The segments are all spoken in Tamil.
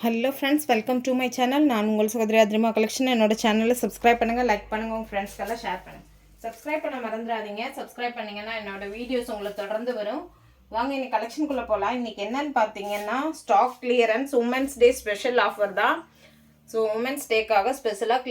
Hello friends, welcome to my channel. நான் உங்கள் சகோதரி அதிரமா கலெக்ஷன். என்னோட சேனலில் சப்ஸ்கிரைப் பண்ணுங்கள், லைக் பண்ணுங்கள், உங்கள் ஃப்ரெண்ட்ஸ்க்கெல்லாம் ஷேர் பண்ணுங்கள். சப்ஸ்கிரைப் பண்ண மறந்துடாதீங்க. சப்ஸ்கிரைப் பண்ணிங்கன்னா என்னோட வீடியோஸ் உங்களுக்கு தொடர்ந்து வரும். வாங்க இன்னைக்கு கலெக்ஷனுக்குள்ளே போகலாம். இன்றைக்கி என்னென்னு பார்த்தீங்கன்னா stock clearance women's day special offer தான். ஸோ உமன்ஸ் டேக்காக ஸ்பெஷலாக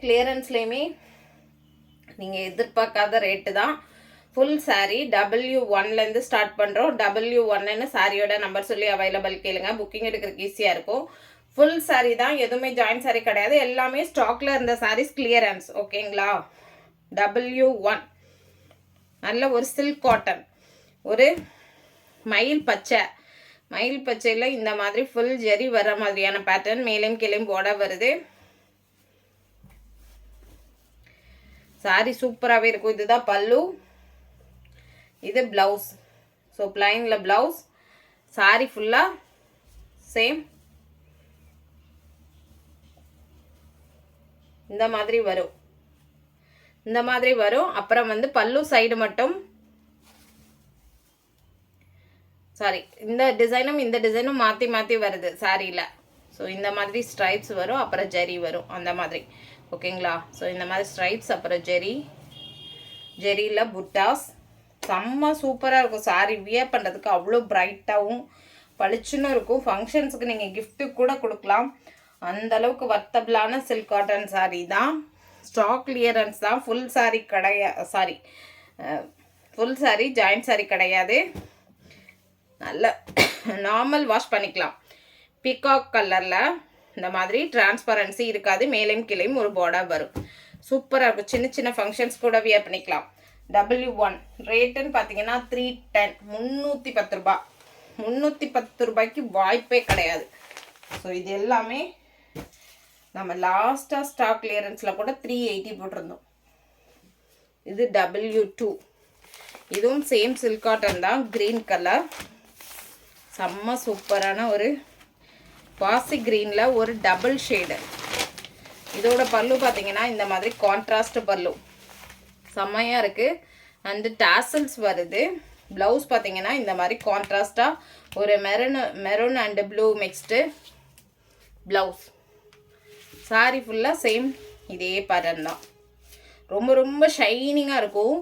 கிளியரன்ஸ்லேயுமே நீங்கள் எதிர்பார்க்காத ரேட்டு தான். ஃபுல் சாரீ W1லேருந்து ஸ்டார்ட் பண்ணுறோம். W1ன்னு சாரியோட நம்பர் சொல்லி அவைலபிள் கேளுங்க. புக்கிங் எடுக்கிறதுக்கு ஈஸியாக இருக்கும். ஃபுல் சாரீ தான், எதுவுமே ஜாயின் சாரீ கிடையாது. எல்லாமே ஸ்டாக்கில் இருந்த சாரீஸ் கிளியரன்ஸ். ஓகேங்களா? W1 நல்ல ஒரு சில்க் காட்டன், ஒரு மயில் பச்சையில் இந்த மாதிரி ஃபுல் ஜெரி வர மாதிரியான பேட்டர்ன், மேலும் கீழையும் போட வருது. சாரி சூப்பராகவே இருக்கும். இதுதான் பல்லு, இது பிளவுஸ். ஸோ பிளைனில் பிளவுஸ், சாரி ஃபுல்லாக சேம் இந்த மாதிரி வரும். அப்புறம் வந்து பல்லு சைடு மட்டும் சாரி இந்த டிசைனும் மாற்றி வருது சாரியில். ஸோ இந்த மாதிரி ஸ்ட்ரைப்ஸ் வரும், அப்புறம் ஜெரி வரும் அந்த மாதிரி. ஓகேங்களா? ஸோ இந்த மாதிரி ஸ்ட்ரைப்ஸ், அப்புறம் ஜெரியில் புட்டாஸ். செம்ம சூப்பராக இருக்கும். சாரி வியர் பண்ணுறதுக்கு அவ்வளோ பிரைட்டாகவும் பளிச்சுன்னு இருக்கும். ஃபங்க்ஷன்ஸுக்கு நீங்கள் கிஃப்ட்டு கூட கொடுக்கலாம். அந்தளவுக்கு வர்த்தபிளான சில்க் காட்டன் சாரீ தான். ஸ்டாக் கிளியரன்ஸ் தான். ஃபுல் சாரீ ஜாயிண்ட் சாரீ கிடையாது. நல்ல நார்மல் வாஷ் பண்ணிக்கலாம். பீகாக் கலரில் இந்த மாதிரி டிரான்ஸ்பரன்சி இருக்காது. மேலையும் கீழையும் ஒரு பார்டர் வரும். சூப்பராக இருக்கும். சின்ன சின்ன ஃபங்க்ஷன்ஸ் கூட வியர் பண்ணிக்கலாம். W1 ரேட்டுன்னு பார்த்தீங்கன்னா 310, 310 ரூபா. 310 ரூபாய்க்கு வாய்ப்பே கிடையாது. ஸோ இது எல்லாமே நம்ம லாஸ்ட்டாக ஸ்டாக் கிளியரன்ஸில் கூட 380 போட்டிருந்தோம். இது W2, இதுவும் சேம் சில்க் காட்டன் தான். க்ரீன் கலர், செம்ம சூப்பரான ஒரு பாசி க்ரீனில் ஒரு டபுள் ஷேடு. இதோட பல்லு பார்த்தீங்கன்னா இந்த மாதிரி கான்ட்ராஸ்ட் பல்லு செம்மையாக இருக்குது. அண்டு டாசல்ஸ் வருது. ப்ளவுஸ் பார்த்தீங்கன்னா இந்த மாதிரி கான்ட்ராஸ்டாக ஒரு maroon and blue mixed blouse. Sorry ஃபுல்லாக சேம் இதே பேட்டர்ன் தான். ரொம்ப ஷைனிங்காக இருக்கும்.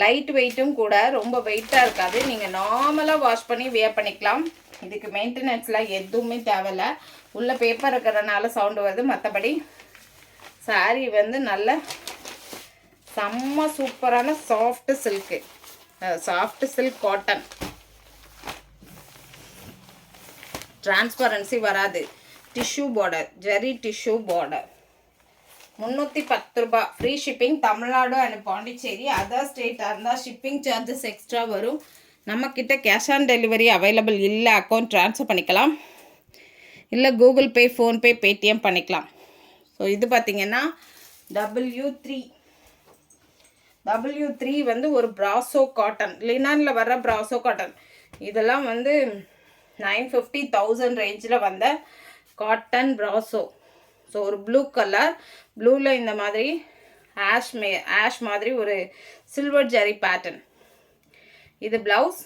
லைட் வெயிட்டும் கூட, ரொம்ப வெயிட்டாக இருக்காது. நீங்கள் நார்மலாக வாஷ் பண்ணி வியர் பண்ணிக்கலாம். இதுக்கு மெயின்டெனன்ஸ்லாம் எதுவுமே தேவையில்லை. உள்ள பேப்பர் இருக்கிறதுனால சவுண்டு வருது. மற்றபடி சாரி வந்து நல்ல செம்ம சூப்பரான சாஃப்ட் சில்க் காட்டன். டிரான்ஸ்பரன்சி வராது. Tissue border, zari tissue border. 310 ரூபா. Free shipping. Tamil Nadu and Pondicherry. Other ஸ்டேட்டாக இருந்தால் ஷிப்பிங் சார்ஜஸ் எக்ஸ்ட்ரா வரும். நம்மக்கிட்ட கேஷ் ஆன் டெலிவரி அவைலபிள் இல்லை. அக்கௌண்ட் ட்ரான்ஸ்ஃபர் பண்ணிக்கலாம், இல்லை கூகுள் பே, ஃபோன்பே, பேடிஎம் பண்ணிக்கலாம். ஸோ இது பார்த்திங்கன்னா W3 வந்து ஒரு பிராசோ காட்டன், லினானில் வர்ற பிராசோ காட்டன். இதெல்லாம் வந்து 950,000 ரேஞ்சில் வந்த காட்டன் பிராசோ. ஸோ ஒரு ப்ளூ கலர், ப்ளூவில் இந்த மாதிரி ஆஷ் மாதிரி ஒரு சில்வர் ஜெரி பேட்டர்ன். இது ப்ளவுஸ்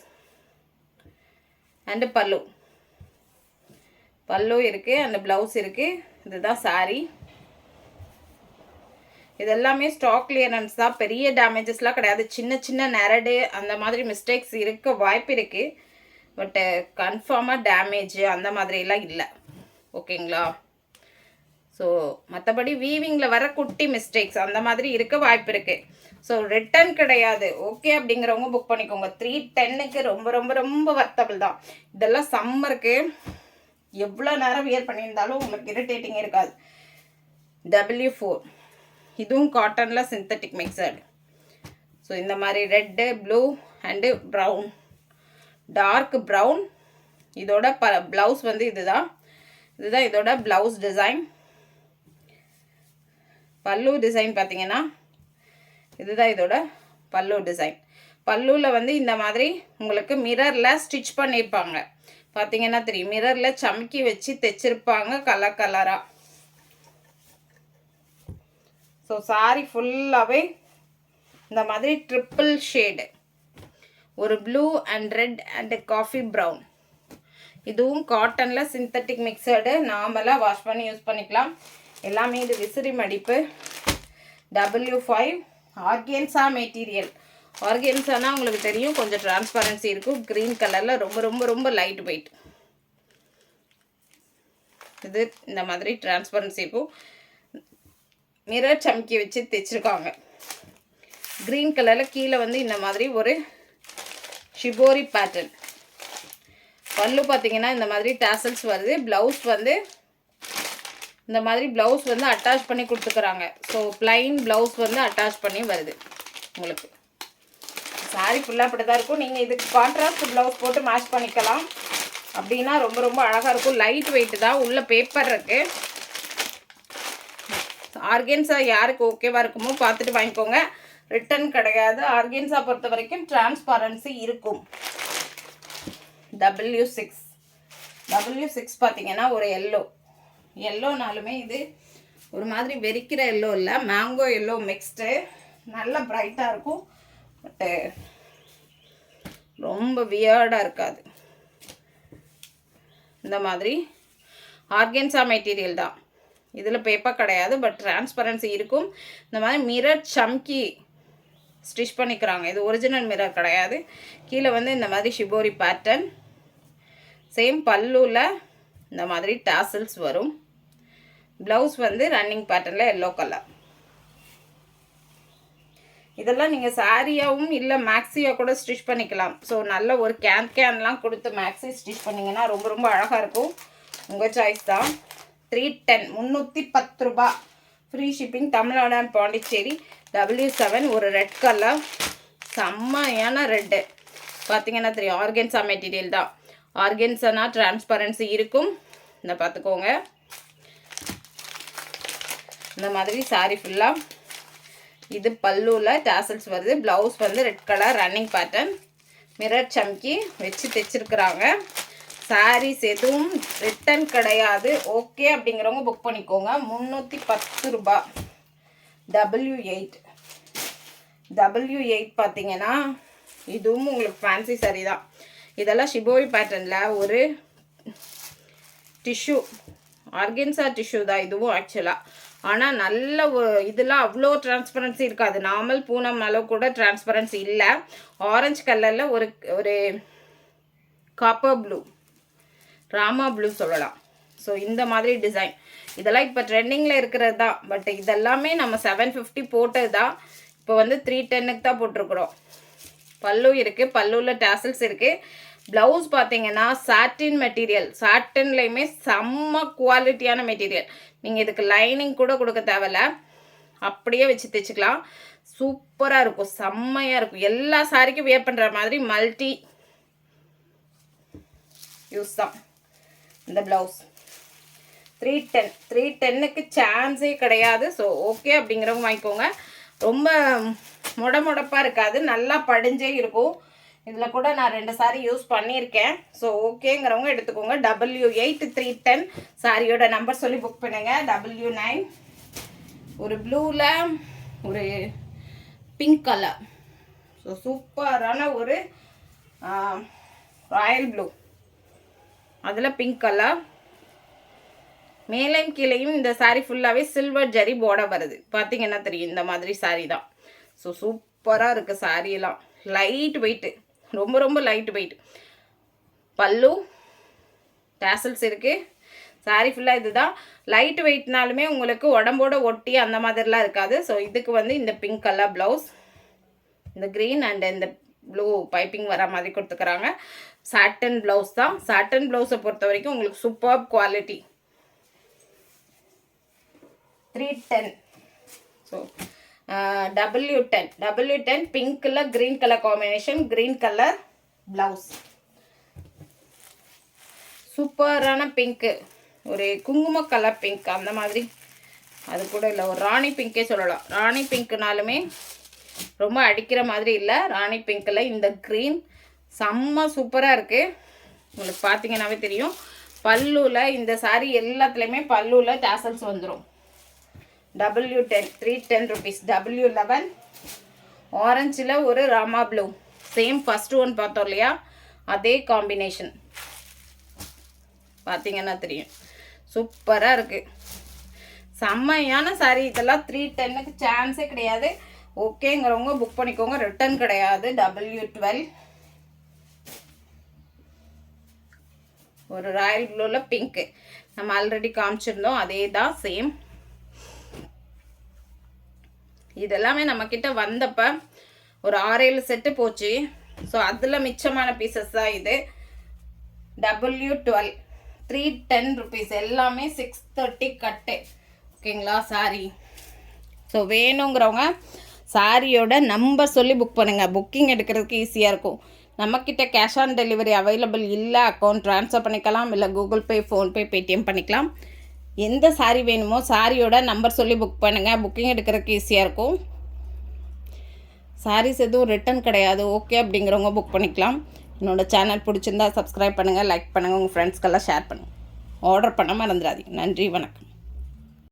அண்டு பல்லு இருக்குது, அண்டு ப்ளவுஸ் இருக்குது. இதுதான் சாரீ. இதெல்லாமே ஸ்டாக் கிளியரன்ஸ் தான். பெரிய டேமேஜஸ்லாம் கிடையாது. சின்ன நெரடு அந்த மாதிரி மிஸ்டேக்ஸ் இருக்க வாய்ப்பு இருக்குது. பட்டு கன்ஃபார்மாக டேமேஜ் அந்த மாதிரிலாம் இல்லை. ஓகேங்களா? ஸோ மற்றபடி வீவிங்கில் வர குட்டி மிஸ்டேக்ஸ் அந்த மாதிரி இருக்க வாய்ப்பு இருக்குது. ஸோ ரிட்டன் கிடையாது. ஓகே அப்படிங்கிறவங்க புக் பண்ணிக்கோங்க. 310க்கு ரொம்ப வர்த்தபிள் தான். இதெல்லாம் சம்மருக்கு எவ்வளோ நேரம் வியர் பண்ணியிருந்தாலும் உங்களுக்கு இரிட்டேட்டிங் இருக்காது. W4 இதுவும் காட்டனில் சிந்தட்டிக் மிக்சடு. ஸோ இந்த மாதிரி red, blue and brown, dark brown. இதோட ப்ளவுஸ் வந்து இதுதான் இதோட ப்ளவுஸ் டிசைன். பல்லு டிசைன் பார்த்தீங்கன்னா இதுதான் இதோட பல்லு டிசைன். பல்லுவில் வந்து இந்த மாதிரி உங்களுக்கு மிரரில் ஸ்டிச் பண்ணியிருப்பாங்க. பார்த்தீங்கன்னா தெரியும், மிரரில் சமக்கி வச்சு தைச்சிருப்பாங்க கலராக. ஸோ சாரி ஃபுல்லாகவே இந்த மாதிரி ட்ரிப்பிள் ஷேடு, ஒரு blue and red and coffee brown. இதுவும் காட்டனில் சிந்தட்டிக் மிக்சடு, நார்மலாக வாஷ் பண்ணி யூஸ் பண்ணிக்கலாம். எல்லாமே இது விசிறி மடிப்பு. W5 organza material. ஆர்கென்சானா உங்களுக்கு தெரியும், கொஞ்சம் டிரான்ஸ்பரன்சி இருக்கும். க்ரீன் கலரில் ரொம்ப ரொம்ப ரொம்ப லைட் வெயிட். இது இந்த மாதிரி டிரான்ஸ்பரன்சி இருக்கும். மிரர் சம்கி வச்சு தைச்சிருக்காங்க. க்ரீன் கலரில் கீழே வந்து இந்த மாதிரி ஒரு ஷிபோரி பேட்டர்ன். பல்லு பார்த்தீங்கன்னா இந்த மாதிரி டாசல்ஸ் வருது. ப்ளவுஸ் வந்து இந்த மாதிரி ப்ளவுஸ் வந்து அட்டாச் பண்ணி கொடுத்துக்கிறாங்க. ஸோ பிளைன் ப்ளவுஸ் வந்து அட்டாச் பண்ணி வருது உங்களுக்கு. சாரி ஃபுல்லாக அப்படி தான் இருக்கும். நீங்கள் இதுக்கு கான்ட்ராஸ்ட் ப்ளவுஸ் போட்டு மேட்ச் பண்ணிக்கலாம். அப்படின்னா ரொம்ப ரொம்ப அழகாக இருக்கும். லைட் வெயிட் தான், உள்ள பேப்பர் இருக்குது. ஆர்கென்ஸா யாருக்கு ஓகேவாக இருக்குமோ பார்த்துட்டு வாங்கிக்கோங்க. ரிட்டன் கிடையாது. ஆர்கென்ஸா பொறுத்த வரைக்கும் டிரான்ஸ்பரன்சி இருக்கும். W6 பார்த்தீங்கன்னா ஒரு எல்லோனாலுமே இது ஒரு மாதிரி வெறிக்கிற எல்லோ இல்லை, மேங்கோ எல்லோ மிக்ஸ்டு. நல்ல பிரைட்டாக இருக்கும். பட்டு ரொம்ப வியர்டாக இருக்காது. இந்த மாதிரி ஆர்கென்சா மெட்டீரியல் தான். இதில் பேப்பர் கிடையாது, பட் டிரான்ஸ்பரன்சி இருக்கும். இந்த மாதிரி மிரர் சம்கி ஸ்டிச் பண்ணிக்கிறாங்க. இது ஒரிஜினல் மிரர் கிடையாது. கீழே வந்து இந்த மாதிரி ஷிபோரி பேட்டர்ன். சேம் பல்லுவில் இந்த மாதிரி டாசல்ஸ் வரும். ப்ளவுஸ் வந்து ரன்னிங் பேட்டர்னில் எல்லோ கலர். இதெல்லாம் நீங்கள் சாரியாகவும் இல்லை மேக்ஸியாக கூட ஸ்டிச் பண்ணிக்கலாம். ஸோ நல்ல ஒரு கேன்லாம் கொடுத்து மேக்ஸி ஸ்டிச் பண்ணிங்கன்னா ரொம்ப ரொம்ப அழகாக இருக்கும். உங்கள் சாய்ஸ் தான். 310 310 ரூபா. Free shipping. Tamil Nadu and Pondicherry. W7 ஒரு ரெட் கலர், செம்மையான ரெட்டு பார்த்தீங்கன்னா தெரியும். ஆர்கென்சா மெட்டீரியல் தான். ஆர்கென்சானா டிரான்ஸ்பரன்சி இருக்கும். இந்த பார்த்துக்கோங்க. இந்த மாதிரி சாரி ஃபுல்லாக இது பல்லுவில் டாசல்ஸ் வருது. ப்ளவுஸ் வந்து red colour running pattern. Mirror சம்கி வச்சு தைச்சிருக்கிறாங்க. சாரீஸ் எதுவும் ரிட்டன் கிடையாது. ஓகே அப்படிங்கிறவங்க புக் பண்ணிக்கோங்க. 310 ரூபா. W8 பார்த்தீங்கன்னா இதுவும் உங்களுக்கு ஃபேன்சி சாரி தான். இதெல்லாம் ஷிபோரி பேட்டர்னில் ஒரு டிஷ்யூ, ஆர்கென்சா டிஷ்யூ தான் இதுவும் ஆக்சுவலாக. ஆனால் நல்ல இதெல்லாம் அவ்வளோ டிரான்ஸ்பரன்சி இருக்காது. நார்மல் பூனம் அளவு கூட டிரான்ஸ்பரன்சி இல்லை. ஆரஞ்சு கலரில் ஒரு காப்பர் ப்ளூ, ராமா ப்ளூ சொல்லலாம். ஸோ இந்த மாதிரி டிசைன் இதெல்லாம் இப்போ ட்ரெண்டிங்கில் இருக்கிறது தான். பட் இதெல்லாமே நம்ம 750 போட்டது தான். இப்போ வந்து 310க்கு தான் போட்டிருக்கிறோம். பல்லு இருக்குது, பல்லுவில் டாசல்ஸ் இருக்குது. ப்ளவுஸ் பார்த்தீங்கன்னா சாட்டின் மெட்டீரியல். சாட்டின்லேயுமே செம்ம குவாலிட்டியான மெட்டீரியல். நீங்கள் இதுக்கு லைனிங் கூட கொடுக்க தேவையில்ல, அப்படியே வச்சு தைச்சிக்கலாம். சூப்பராக இருக்கும், செம்மையாக இருக்கும். எல்லா சாரிக்கும் வியர் பண்ணுற மாதிரி மல்டி யூஸ் தான் இந்த ப்ளவுஸ். 310க்கு சான்ஸே கிடையாது. ஸோ ஓகே அப்படிங்கிறவங்க வாங்கிக்கோங்க. ரொம்ப முடப்பாக இருக்காது, நல்லா படிஞ்சே இருக்கும். இதில் கூட நான் 2 சாரி யூஸ் பண்ணியிருக்கேன். ஸோ ஓகேங்கிறவங்க எடுத்துக்கோங்க. W8 310 சாரியோட நம்பர் சொல்லி புக் பண்ணுங்க. W9 ஒரு ப்ளூவில் ஒரு பிங்க் கலர். ஸோ சூப்பரான ஒரு ராயல் ப்ளூ, அதில் பிங்க் கலர். மேலையும் கீழையும் இந்த சாரீ ஃபுல்லாகவே சில்வர் ஜரி பார்டர் வருது. பார்த்தீங்கன்னா தெரியும், இந்த மாதிரி சாரீ தான். ஸோ சூப்பராக இருக்குது சாரியெல்லாம். லைட் வெயிட்டு, ரொம்ப ரொம்ப லைட் வெயிட். பல்லு டாசல்ஸ் இருக்குது. சாரீ ஃபுல்லாக இது தான். லைட் வெயிட்னாலுமே உங்களுக்கு உடம்போட ஒட்டி அந்த மாதிரிலாம் இருக்காது. ஸோ இதுக்கு வந்து இந்த பிங்க் கலர் ப்ளவுஸ், இந்த க்ரீன் அண்ட் இந்த ப்ளூ பைப்பிங் வர மாதிரி கொடுத்துக்கிறாங்க. சாட்டன் ப்ளவுஸ் தான். சாட்டன் ப்ளவுஸை பொறுத்த வரைக்கும் உங்களுக்கு சூப்பர் குவாலிட்டி. 310. ஸோ W10 பிங்க்கில் green colour combination, green colour blouse. சூப்பரான பிங்க்கு, ஒரு குங்கும கலர் பிங்க் அந்த மாதிரி. அது கூட இல்லை, ஒரு ராணி பிங்கே சொல்லலாம். ராணி பிங்க்குனாலுமே ரொம்ப அடிக்கிற மாதிரி இல்லை. ராணி பிங்க்கில் இந்த க்ரீன் செம்ம சூப்பராக இருக்குது. உங்களுக்கு பார்த்தீங்கன்னாவே தெரியும். பல்லுவில் இந்த சாரீ எல்லாத்துலேயுமே பல்லுவில் டாசல்ஸ் வந்துடும். W10 310 rupees. W11 ஆரஞ்சில் ஒரு Rama blue. Same first one பார்த்தோம் இல்லையா, அதே காம்பினேஷன். பார்த்தீங்கன்னா தெரியும். சூப்பராக இருக்குது, செம்மையான சாரீ. இதெல்லாம் 310க்கு சான்ஸே கிடையாது. ஓகேங்கிறவங்க புக் பண்ணிக்கோங்க, ரிட்டர்ன் கிடையாது. W12 ஒரு ராயல் ப்ளூவில் பிங்க்கு நம்ம ஆல்ரெடி காமிச்சிருந்தோம், அதே தான் சேம். இதெல்லாமே நம்மக்கிட்ட வந்தப்போ ஒரு 6-7 செட்டு போச்சு. ஸோ அதில் மிச்சமான பீசஸ் தான் இது. W12 310 ருபீஸ், எல்லாமே 630 கட்டு. ஓகேங்களா சாரி. ஸோ வேணுங்கிறவங்க சாரியோட நம்பர் சொல்லி புக் பண்ணுங்கள், புக்கிங் எடுக்கிறதுக்கு ஈஸியாக இருக்கும். நம்மக்கிட்ட கேஷ் ஆன் டெலிவரி அவைலபிள் இல்லை. அக்கௌண்ட் ட்ரான்ஸ்ஃபர் பண்ணிக்கலாம், இல்லை கூகுள் பே, ஃபோன்பே, பேடிஎம் பண்ணிக்கலாம். எந்த சாரி வேணுமோ சாரியோட நம்பர் சொல்லி புக் பண்ணுங்கள், புக்கிங் எடுக்கிறதுக்கு ஈஸியாக இருக்கும். சாரீஸ் எதுவும் ரிட்டன் கிடையாது. ஓகே அப்படிங்கிறவங்க புக் பண்ணிக்கலாம். என்னோடய சேனல் பிடிச்சிருந்தா சப்ஸ்கிரைப் பண்ணுங்கள், லைக் பண்ணுங்கள், உங்கள் ஃப்ரெண்ட்ஸ்க்கெல்லாம் ஷேர் பண்ணுங்கள். ஆர்டர் பண்ண மறந்துடாதீங்க. நன்றி, வணக்கம்.